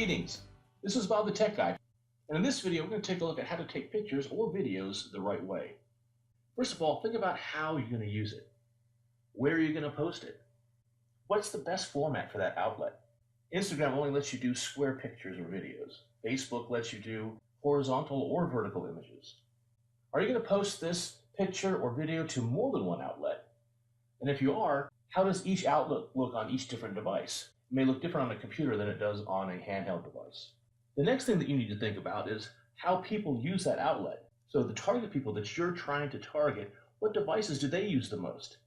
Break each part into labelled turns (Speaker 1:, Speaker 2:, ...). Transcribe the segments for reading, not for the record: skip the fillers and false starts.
Speaker 1: Greetings, this is Bob the Tech Guy, and in this video we're going to take a look at how to take pictures or videos the right way. First of all, think about how you're going to use it. Where are you going to post it? What's the best format for that outlet? Instagram only lets you do square pictures or videos. Facebook lets you do horizontal or vertical images. Are you going to post this picture or video to more than one outlet? And if you are, how does each outlet look on each different device? It may look different on a computer than it does on a handheld device. The next thing that you need to think about is how people use that outlet. So the target people that you're trying to target, what devices do they use the most?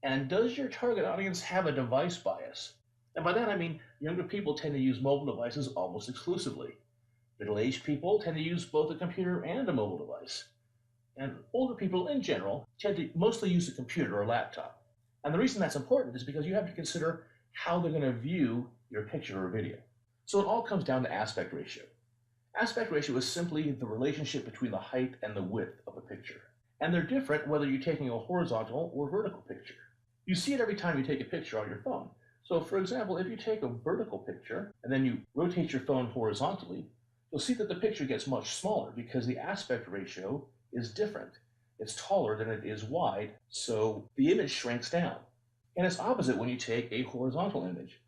Speaker 1: And does your target audience have a device bias? And by that I mean younger people tend to use mobile devices almost exclusively. Middle-aged people tend to use both a computer and a mobile device. And older people in general tend to mostly use a computer or laptop. And the reason that's important is because you have to consider how they're going to view your picture or video. So it all comes down to aspect ratio. Aspect ratio is simply the relationship between the height and the width of a picture. And they're different whether you're taking a horizontal or vertical picture. You see it every time you take a picture on your phone. So for example, if you take a vertical picture and then you rotate your phone horizontally, you'll see that the picture gets much smaller because the aspect ratio is different. It's taller than it is wide, so the image shrinks down. And it's opposite when you take a horizontal image.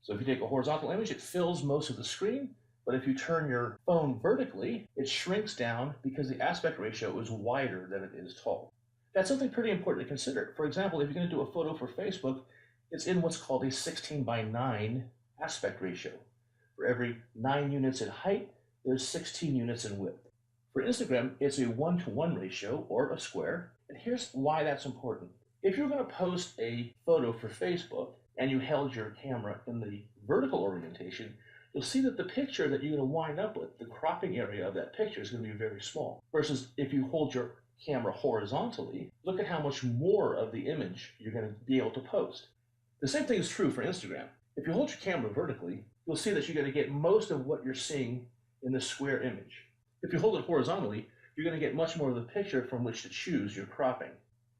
Speaker 1: So if you take a horizontal image, it fills most of the screen, but if you turn your phone vertically, it shrinks down because the aspect ratio is wider than it is tall. That's something pretty important to consider. For example, if you're going to do a photo for Facebook, it's in what's called a 16:9 aspect ratio. For every 9 units in height, there's 16 units in width. For Instagram, it's a 1:1 ratio, or a square, and here's why that's important. If you're going to post a photo for Facebook and you held your camera in the vertical orientation, you'll see that the picture that you're going to wind up with, the cropping area of that picture is going to be very small. Versus if you hold your camera horizontally, look at how much more of the image you're going to be able to post. The same thing is true for Instagram. If you hold your camera vertically, you'll see that you're going to get most of what you're seeing in the square image. If you hold it horizontally, you're going to get much more of the picture from which to choose your cropping.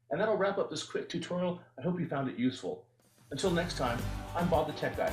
Speaker 1: And that'll wrap up this quick tutorial. I hope you found it useful. Until next time, I'm Bob the Tech Guy.